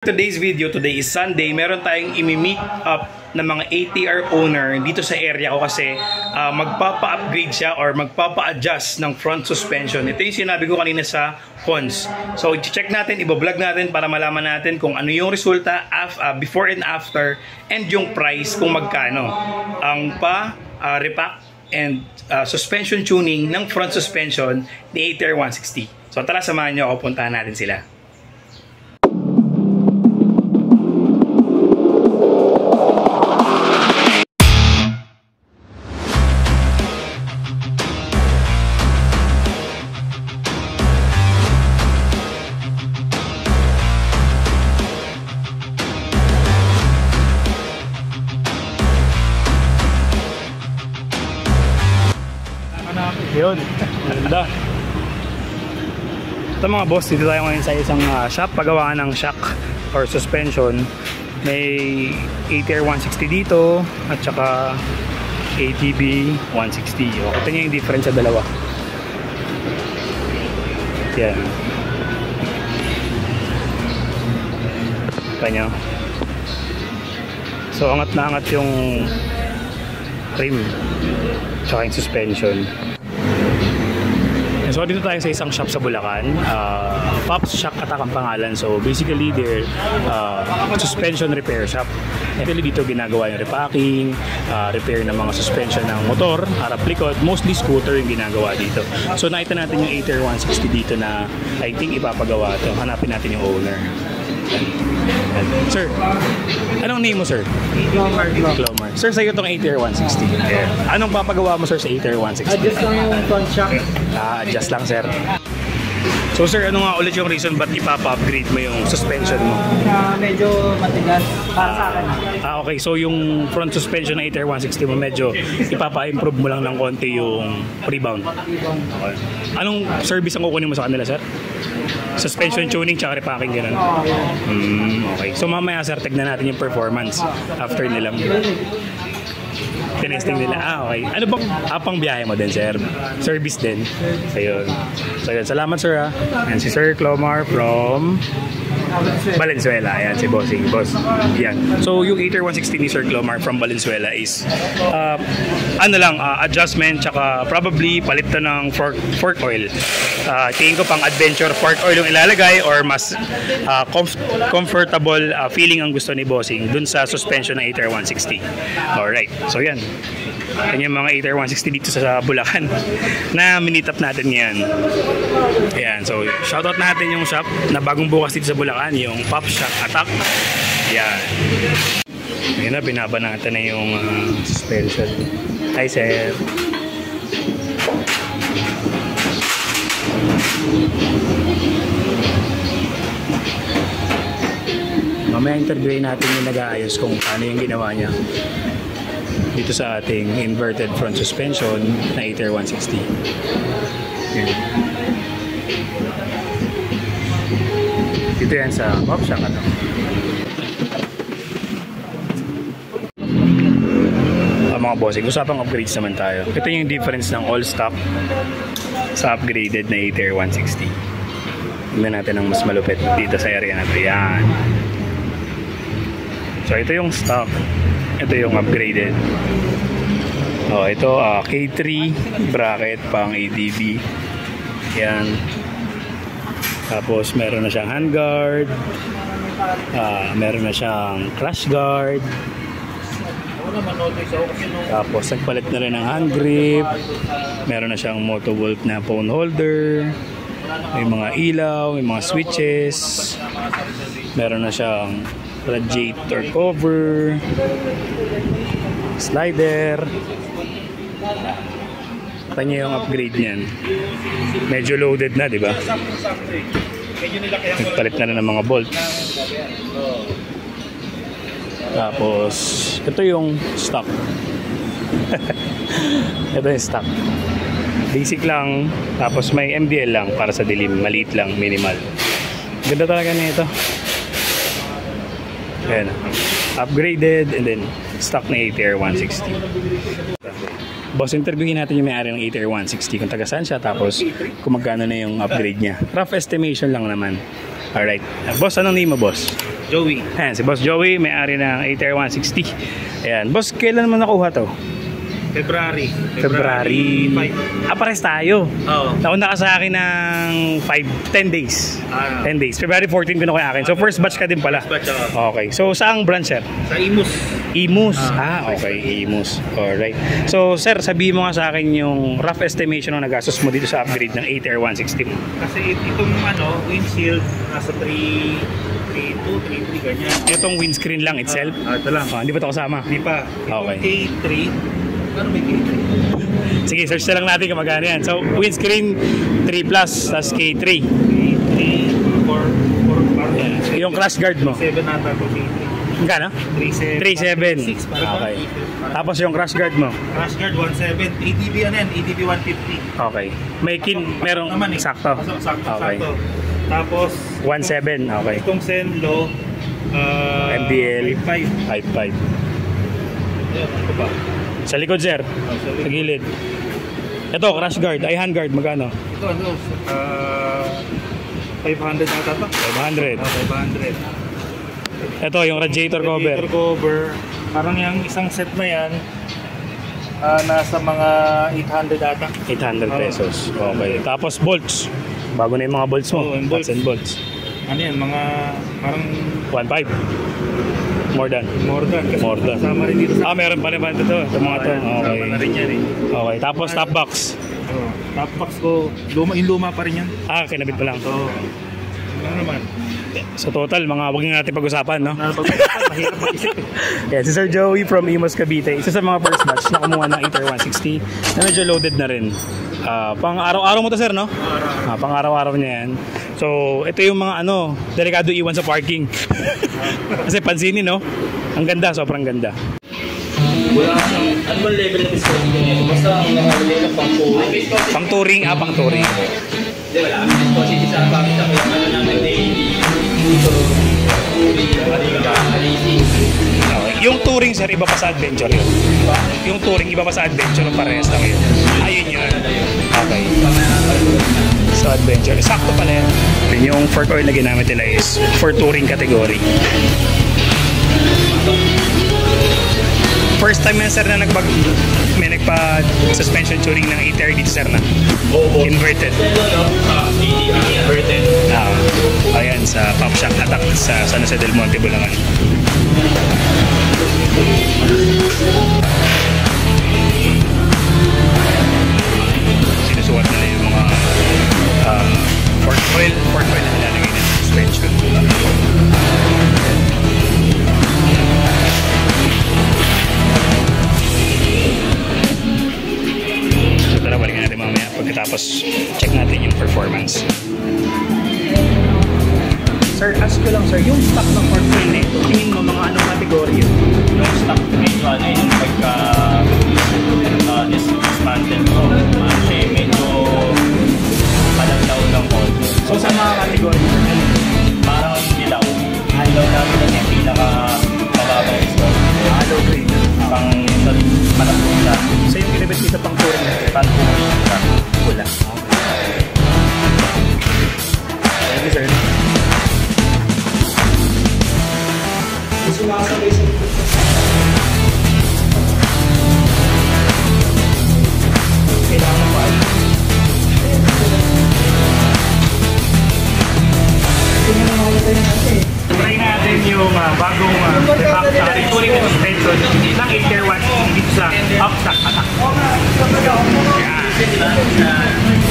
Today's video, today is Sunday, meron tayong imi-meet up ng mga ATR owner dito sa area ko kasi magpapa-upgrade siya or magpapa-adjust ng front suspension. Ito yung sinabi ko kanina sa cons. So, i-check natin, i-vlog natin para malaman natin kung ano yung resulta before and after and yung price kung magkano. Ang repack and suspension tuning ng front suspension ni ATR 160. So, tara samahan nyo ako, puntahan natin sila. Yun, ganda. Ito mga boss, dito tayo ngayon sa isang shop, pagawaan ng shock or suspension. May ATR 160 dito at saka ATB 160. O, kita nyo yung difference sa dalawa. Yan. Kita nyo. So, angat na angat yung rim tsaka yung suspension. So dito tayo sa isang shop sa Bulacan, Pops Shock Attack ang pangalan. So basically they're suspension repair shop. Actually dito ginagawa yung repacking, repair ng mga suspension ng motor, harap likod, mostly scooter yung ginagawa dito. So nakita natin yung ATR 160 dito na I think ipapagawa ito. Hanapin natin yung owner. Sir, anong name mo, sir? Clomar. Sir, sa'yo itong ATR 160. Yeah. Anong papagawa mo, sir, sa ATR 160? Adjust lang yung front shock. Adjust lang, sir. So, sir, ano nga ulit yung reason ba't ipapa-upgrade mo yung suspension mo? Medyo matigas para sa akin. Okay. So, yung front suspension ng ATR 160 mo, medyo ipapa-improve mo lang ng konti yung rebound. Okay. Anong service ang kukunin mo sa kanila, sir? Suspension tuning tsaka repacking ganun. Okay. So mamaya sir, tignan natin yung performance after nilang tinesting nila. Okay. Ano bang apang biyahe mo din, sir? Service din. Ayun. So yun. Salamat, sir, ha. Yan si Sir Clomar from Valenzuela. Ayan, si Bossing. Boss. Yan. So, yung ATR 160 ni Sir Clomar from Valenzuela is adjustment tsaka probably palit to ng fork oil. Tingin ko pang adventure fork oil yung ilalagay or mas comfortable feeling ang gusto ni Bossing dun sa suspension ng ATR 160. Alright. So, yan. Yan yung mga ATR 160 dito sa Bulacan na minitap natin ngayon. Ayan, so shoutout natin yung shop na bagong bukas dito sa Bulacan, yung Pops Shock Attack. Ayan. Ayan na, binabanatan na yung suspension. Hi, sir. Mamaya interviewin natin yung nag-aayos kung paano yung ginawa niya dito sa ating inverted front suspension na ATR 160. Yan. Dito yan sa Pops Shock Attack. Mga bossing, usapang upgrades naman tayo. Ito yung difference ng all stock sa upgraded na ATR 160. Tingnan natin ang mas malupit dito sa area na ito. Yan. So ito yung stock. Ito yung upgraded. Oh, ito K3 bracket pang ADB. Yan. Tapos meron na siyang handguard. Meron na siyang crash guard. Tapos nagpalit na rin ng hand grip. Meron na siyang Motovolt na phone holder. May mga ilaw, may mga switches. Meron na siyang radiator cover, slider. Ito niyo yung upgrade niyan. Medyo loaded na, di ba? Nagpalit na rin ng mga bolts. Tapos ito yung stock. Ito yung stock. Basic lang. Tapos may MDL lang para sa dilim. Maliit lang, minimal. Ganda talaga nito. Ayan. Upgraded and then stock na ATR 160. Boss, interviewin natin yung may-ari ng ATR 160 kung taga saan siya, tapos kung magkano na yung upgrade niya. Rough estimation lang naman. Alright. Boss, anong name mo, boss? Joey. Ayan, si Boss Joey, may-ari ng ATR 160. Ayan, Boss, kailan mo nakuha to? February 5. Pares tayo. Oo. Nauna ka sa akin ng 10 days. 10 days. February 14 ko na kaya akin. So first batch ka din pala. First batch, Okay. So saang branch, sir? Sa Imus. Imus. Okay. Imus. Alright. So sir, sabihin mo nga sa akin yung rough estimation ng nagastos mo dito sa upgrade ng ATR 160 mo. Kasi itong windshield nasa 3.2, 3.3 ganyan. Itong windscreen lang itself? Ito lang. Hindi pa ito kasama? Hindi pa. Itong Okay. K3. Ano may K3? Sige, search na lang natin kung magkano yan. So windscreen 3 plus, tas K3. K3, 4, Yung crash guard mo? 7 nata ito K3. Magkano? 3.7. 3.7. 6 parang Okay. Tapos yung crash guard mo? Crash guard 1.7. ADB ano yan? ADB 150. Okay. May merong Naman sakto. Sakto. Okay. Tapos 1.7. Okay. itong Senlo MBL 5.5. 5.5. Ano ba? Sa likod, sir. Sa gilid. Ito, crash guard. Ay, hand guard. Magkano? Ito ano? 500 nata to? 500. 500. Ito, yung radiator cover. Radiator cover. Parang yung isang set na yan, nasa mga 800 ata. 800 pesos. Okay. Tapos bolts. Bago na yung mga bolts mo. Oo, yung Nuts bolts. and bolts. Ano yan? Mga parang 1.5. More than. more than. Kasi More than. kasama rin dito sa... Meron pa naman ito. Ito mga to. Okay. Kasama na rin yan eh. Okay. Tapos top box. Top box ko, yung luma pa rin yan. Kinabit pa lang. So, ano naman? So total, mga wag na natin pag-usapan, no? Mahirap mag-isip eh. Yeah, si Sir Joey from Imus Cavite. Isa sa mga first batch na kumuha ng ATR 160 na medyo loaded na rin. Pang araw-araw mo to, sir, no? Pang araw-araw niya yan. So, ito yung mga delikado iwan sa parking. Kasi pansinin, no? Ang ganda, sobrang ganda. Wala ano bang level na discount nito? Basta ang nakalagay na pang touring. Pang touring, pang touring. Hindi, wala kami discount. Hindi sa bakit ako yung ano namin daily. Okay. Yung touring, sir, iba pa sa adventure yun. Yung touring, iba pa sa adventure, parehas lang yun. Ayun yun. Okay. So adventure, sakto pala yan. Yung fork oil na ginamit nila is for touring category. First time yan, sir, na may nagpa-suspension tuning ng ATR dito, sir, na inverted. Inverted. Ayan, sa Pop Shack Attack sa San Jose del Monte, Bulacan. Sinusukat nila yung mga fork oil na nilalagay ng suspension. So tara, balikan natin mamaya pagkatapos check natin yung performance. Sir, ask ko lang, sir, yung stock ng fork oil na ito, tingin mo mga anong kategorya yun? Yung stock medyo yung dismantle ko. Kasi medyo palandaw lang ko. So sa mga kategorya, Parang dilaw. Dilaw namin yung pinaka mababang stock. low grade. Pang malapot na. So yung kinabit dito pang touring na Pang-touring na. pula. Thank you, sir. Kailangan pa. Try natin yung bagong setup sa touring na suspension ng ATR 160 dito sa Upstack Attack. Yan.